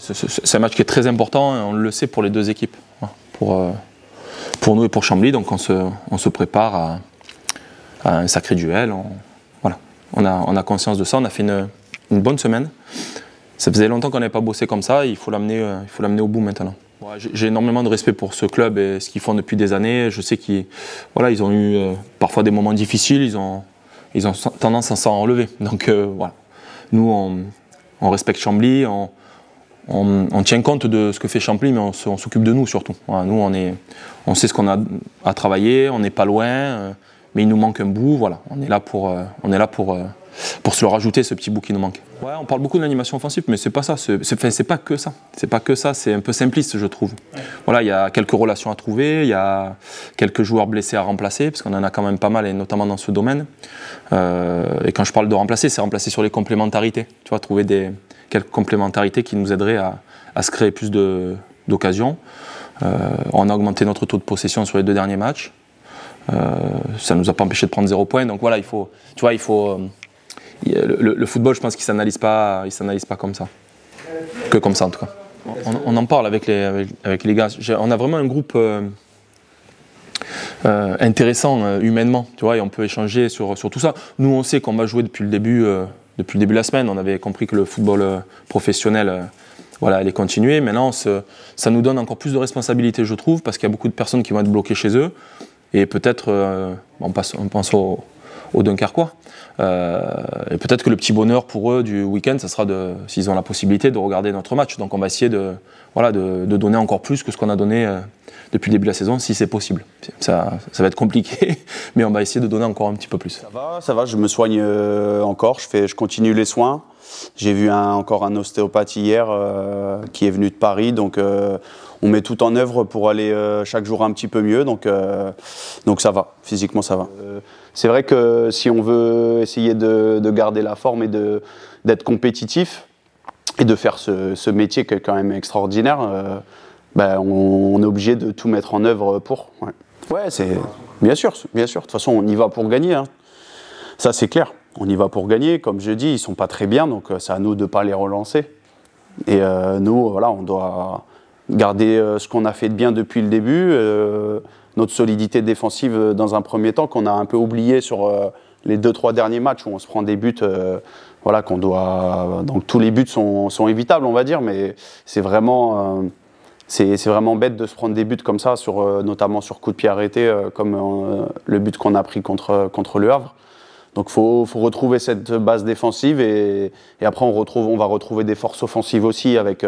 C'est un match qui est très important, et on le sait pour les deux équipes. Pour nous et pour Chambly, donc on se prépare à un sacré duel. On a conscience de ça, on a fait une bonne semaine. Ça faisait longtemps qu'on n'avait pas bossé comme ça, il faut l'amener au bout maintenant. J'ai énormément de respect pour ce club et ce qu'ils font depuis des années. Je sais qu'ils ont eu parfois des moments difficiles, ils ont tendance à s'en relever. Donc voilà, nous on respecte Chambly, on tient compte de ce que fait Chambly, mais on s'occupe de nous surtout. Voilà, nous on sait ce qu'on a à travailler, on n'est pas loin, mais il nous manque un bout. Voilà, on est là pour se le rajouter, ce petit bout qui nous manque. Ouais, on parle beaucoup de l'animation offensive, mais c'est pas ça. C'est pas que ça. C'est pas que ça. C'est un peu simpliste, je trouve. Voilà, il y a quelques relations à trouver, il y a quelques joueurs blessés à remplacer, parce qu'on en a quand même pas mal, et notamment dans ce domaine. Et quand je parle de remplacer, c'est remplacer sur les complémentarités. Tu vois, trouver quelques complémentarités qui nous aideraient à se créer plus d'occasions. On a augmenté notre taux de possession sur les 2 derniers matchs. Ça ne nous a pas empêché de prendre 0 points. Donc voilà, le football, je pense qu'il ne s'analyse pas comme ça. Que comme ça, en tout cas. On en parle avec les gars. On a vraiment un groupe intéressant humainement, tu vois, et on peut échanger sur tout ça. Nous, on sait qu'on va jouer depuis le début de la semaine. On avait compris que le football professionnel allait continuer. Maintenant, ça nous donne encore plus de responsabilités, je trouve, parce qu'il y a beaucoup de personnes qui vont être bloquées chez eux. Et peut-être, on pense aux Dunkerquois. Et peut-être que le petit bonheur pour eux du week-end, ça sera s'ils ont la possibilité de regarder notre match. Donc on va essayer de donner encore plus que ce qu'on a donné depuis le début de la saison, si c'est possible. Ça va être compliqué, mais on va essayer de donner encore un petit peu plus. Ça va, je me soigne encore, je continue les soins. J'ai vu encore un ostéopathe hier qui est venu de Paris, donc on met tout en œuvre pour aller chaque jour un petit peu mieux, donc ça va, physiquement ça va. C'est vrai que si on veut essayer de garder la forme et d'être compétitif et de faire ce métier qui est quand même extraordinaire, on est obligé de tout mettre en œuvre pour. Ouais, c'est bien sûr. De toute façon, on y va pour gagner, hein. Ça c'est clair. On y va pour gagner, comme je dis, ils sont pas très bien, donc c'est à nous de ne pas les relancer. Et nous, voilà, on doit garder ce qu'on a fait de bien depuis le début, notre solidité défensive dans un premier temps, qu'on a un peu oublié sur les 2-3 derniers matchs où on se prend des buts, qu'on doit. Donc tous les buts sont évitables, on va dire, mais c'est vraiment bête de se prendre des buts comme ça, notamment sur coup de pied arrêté, comme le but qu'on a pris contre Le Havre. Donc il faut retrouver cette base défensive et après on va retrouver des forces offensives aussi avec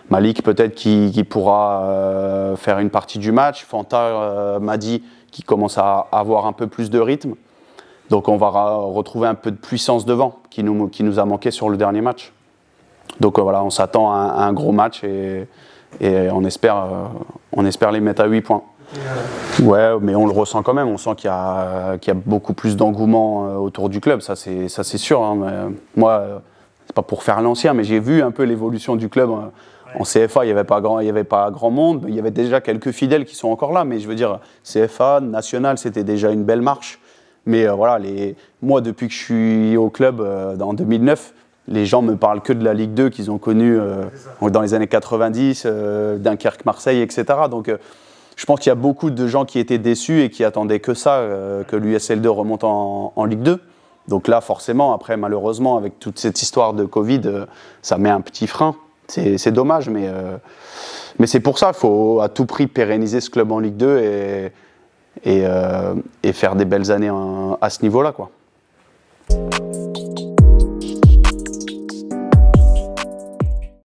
Malik peut-être qui pourra faire une partie du match, Fanta, Madi qui commence à avoir un peu plus de rythme. Donc on va retrouver un peu de puissance devant qui nous a manqué sur le dernier match. Donc on s'attend à un gros match et on espère les mettre à 8 points. Ouais, mais on le ressent quand même. On sent qu'il y a beaucoup plus d'engouement autour du club. Ça, c'est sûr. Hein. Moi, c'est pas pour faire l'ancien, mais j'ai vu un peu l'évolution du club. En CFA, il n'y avait pas grand monde. Il y avait déjà quelques fidèles qui sont encore là. Mais je veux dire, CFA, national, c'était déjà une belle marche. Mais moi, depuis que je suis au club en 2009, les gens me parlent que de la Ligue 2 qu'ils ont connue dans les années 90, Dunkerque, Marseille, etc. Donc, je pense qu'il y a beaucoup de gens qui étaient déçus et qui attendaient que ça, que l'USL2 remonte en Ligue 2. Donc là, forcément, après, malheureusement, avec toute cette histoire de Covid, ça met un petit frein. C'est dommage, mais c'est pour ça qu'il faut à tout prix pérenniser ce club en Ligue 2 et faire des belles années à ce niveau-là, quoi.